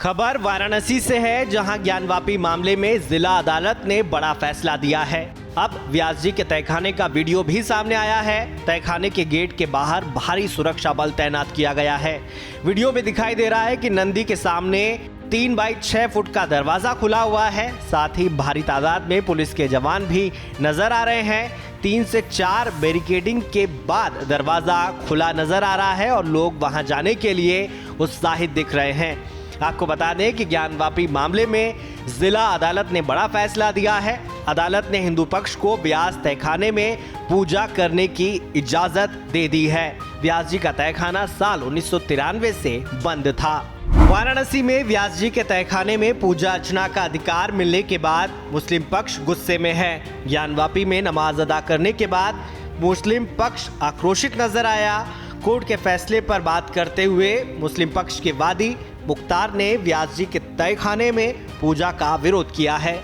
खबर वाराणसी से है, जहां ज्ञानवापी मामले में जिला अदालत ने बड़ा फैसला दिया है। अब व्यास जी के तहखाने का वीडियो भी सामने आया है। तहखाने के गेट के बाहर भारी सुरक्षा बल तैनात किया गया है। वीडियो में दिखाई दे रहा है कि नंदी के सामने 3 बाई 6 फुट का दरवाजा खुला हुआ है। साथ ही भारी तादाद में पुलिस के जवान भी नजर आ रहे हैं। 3 से 4 बैरिकेडिंग के बाद दरवाजा खुला नजर आ रहा है और लोग वहां जाने के लिए उत्साहित दिख रहे हैं। आपको बता दें कि ज्ञानवापी मामले में जिला अदालत ने बड़ा फैसला दिया है। अदालत ने हिंदू पक्ष को व्यास तहखाने में पूजा करने की इजाजत दे दी है। व्यास जी का तहखाना साल 1993 से बंद था। वाराणसी में व्यास जी के तहखाने में पूजा अर्चना का अधिकार मिलने के बाद मुस्लिम पक्ष गुस्से में है। ज्ञानवापी में नमाज अदा करने के बाद मुस्लिम पक्ष आक्रोशित नजर आया। कोर्ट के फैसले पर बात करते हुए मुस्लिम पक्ष के वादी मुख्तार ने व्यास जी के तहखाने में पूजा का विरोध किया है।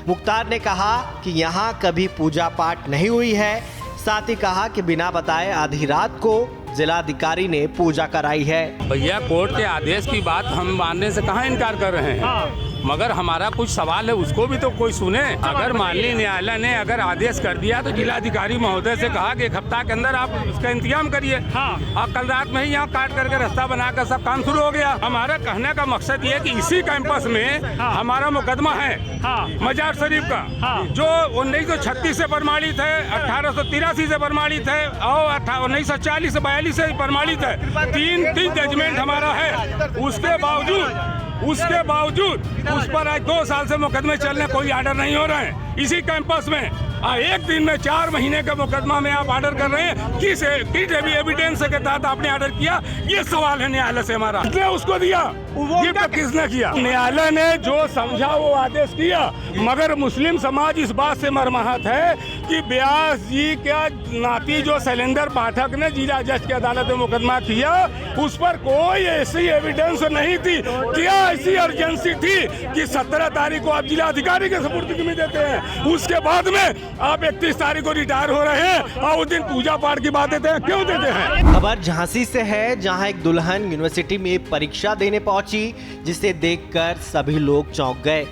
मुख्तार ने कहा कि यहाँ कभी पूजा पाठ नहीं हुई है। साथ ही कहा कि बिना बताए आधी रात को जिलाधिकारी ने पूजा कराई है। भैया, कोर्ट के आदेश की बात हम मानने से कहाँ इनकार कर रहे हैं, मगर हमारा कुछ सवाल है, उसको भी तो कोई सुने। अगर माननीय न्यायालय ने अगर आदेश कर दिया तो जिलाधिकारी महोदय से कहा कि 1 हफ्ता के अंदर आप उसका इंतजाम करिए। अब कल रात में ही यहाँ काट करके रास्ता बनाकर सब काम शुरू हो गया। हमारा कहने का मकसद ये कि इसी कैंपस में हमारा मुकदमा है मजार शरीफ का, जो 1936 से प्रमाणित है, 1883 से प्रमाणित है और 1940 से 42 से प्रमाणित है। 3 जजमेंट हमारा है। उसके बावजूद उस पर आज 2 साल से मुकदमे चलने कोई आर्डर नहीं हो रहे हैं। इसी कैंपस में एक दिन में 4 महीने का मुकदमा में आप आर्डर कर रहे हैं। किस एविडेंस के तहत आपने आर्डर किया, ये सवाल है न्यायालय से हमारा। किसने उसको दिया, ये तो किसने किया? न्यायालय ने जो समझा वो आदेश किया, मगर मुस्लिम समाज इस बात से मर्माहत है कि व्यास जी का नाती जो शैलेंद्र पाठक ने जिला जज की अदालत में मुकदमा किया, उस पर कोई ऐसी एविडेंस नहीं थी। क्या ऐसी अर्जेंसी थी कि 17 तारीख को आप जिला अधिकारी के सुपुर्द में देते हैं, उसके बाद में आप 31 तारीख को रिटायर हो रहे हैं और उस दिन पूजा पाठ की बात देते हैं? क्यों देते हैं? खबर झांसी से है, जहां एक दुल्हन यूनिवर्सिटी में परीक्षा देने पहुंची, जिसे देखकर सभी लोग चौंक गए।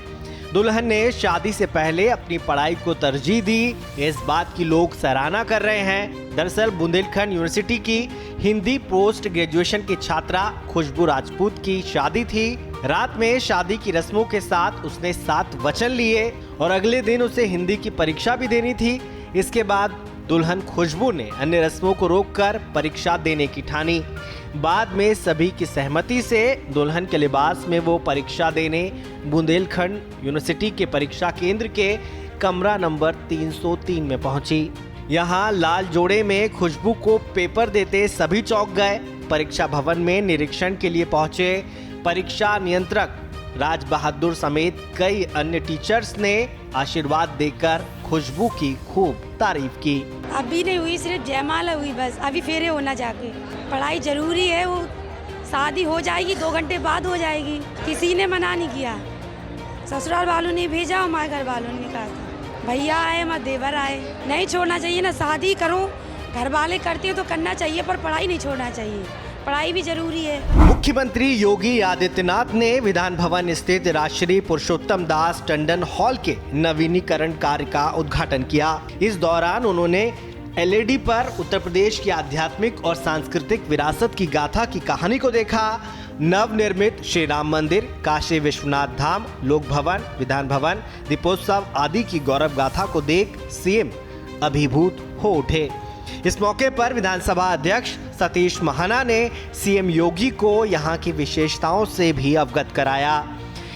दुल्हन ने शादी से पहले अपनी पढ़ाई को तरजीह दी। इस बात की लोग सराहना कर रहे हैं। दरअसल बुंदेलखंड यूनिवर्सिटी की हिंदी पोस्ट ग्रेजुएशन की छात्रा खुशबू राजपूत की शादी थी। रात में शादी की रस्मों के साथ उसने 7 वचन लिए और अगले दिन उसे हिंदी की परीक्षा भी देनी थी। इसके बाद दुल्हन खुशबू ने अन्य रस्मों को रोककर परीक्षा देने की ठानी। बाद में सभी की सहमति से दुल्हन के लिबास में वो परीक्षा देने बुंदेलखंड यूनिवर्सिटी के परीक्षा केंद्र के कमरा नंबर 303 में पहुंची। यहाँ लाल जोड़े में खुशबू को पेपर देते सभी चौंक गए। परीक्षा भवन में निरीक्षण के लिए पहुंचे परीक्षा नियंत्रक राज बहादुर समेत कई अन्य टीचर्स ने आशीर्वाद देकर खुशबू की खूब तारीफ की। अभी नहीं हुई, सिर्फ जयमाला हुई बस, अभी फेरे होना जाके। पढ़ाई जरूरी है, वो शादी हो जाएगी 2 घंटे बाद हो जाएगी। किसी ने मना नहीं किया, ससुराल वालों ने भेजा, हमारे घर वालों ने कहा था भैया आए मत देवर आए। नहीं छोड़ना चाहिए ना, शादी करो, घर वाले करते हैं तो करना चाहिए, पर पढ़ाई नहीं छोड़ना चाहिए, पढ़ाई भी जरूरी है। मुख्यमंत्री योगी आदित्यनाथ ने विधान भवन स्थित राजश्री पुरुषोत्तम दास टंडन हॉल के नवीनीकरण कार्य का उद्घाटन किया। इस दौरान उन्होंने LED पर उत्तर प्रदेश की आध्यात्मिक और सांस्कृतिक विरासत की गाथा की कहानी को देखा। नवनिर्मित श्री राम मंदिर, काशी विश्वनाथ धाम, लोक भवन, विधान भवन, दीपोत्सव आदि की गौरव गाथा को देख सीएम अभिभूत हो उठे। इस मौके पर विधानसभा अध्यक्ष सतीश महाना ने सीएम योगी को यहां की विशेषताओं से भी अवगत कराया।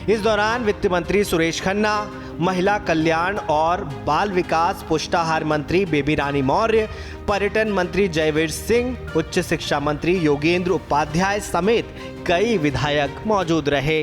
इस दौरान वित्त मंत्री सुरेश खन्ना, महिला कल्याण और बाल विकास पुष्टाहार मंत्री बेबी रानी मौर्य, पर्यटन मंत्री जयवीर सिंह, उच्च शिक्षा मंत्री योगेंद्र उपाध्याय समेत कई विधायक मौजूद रहे।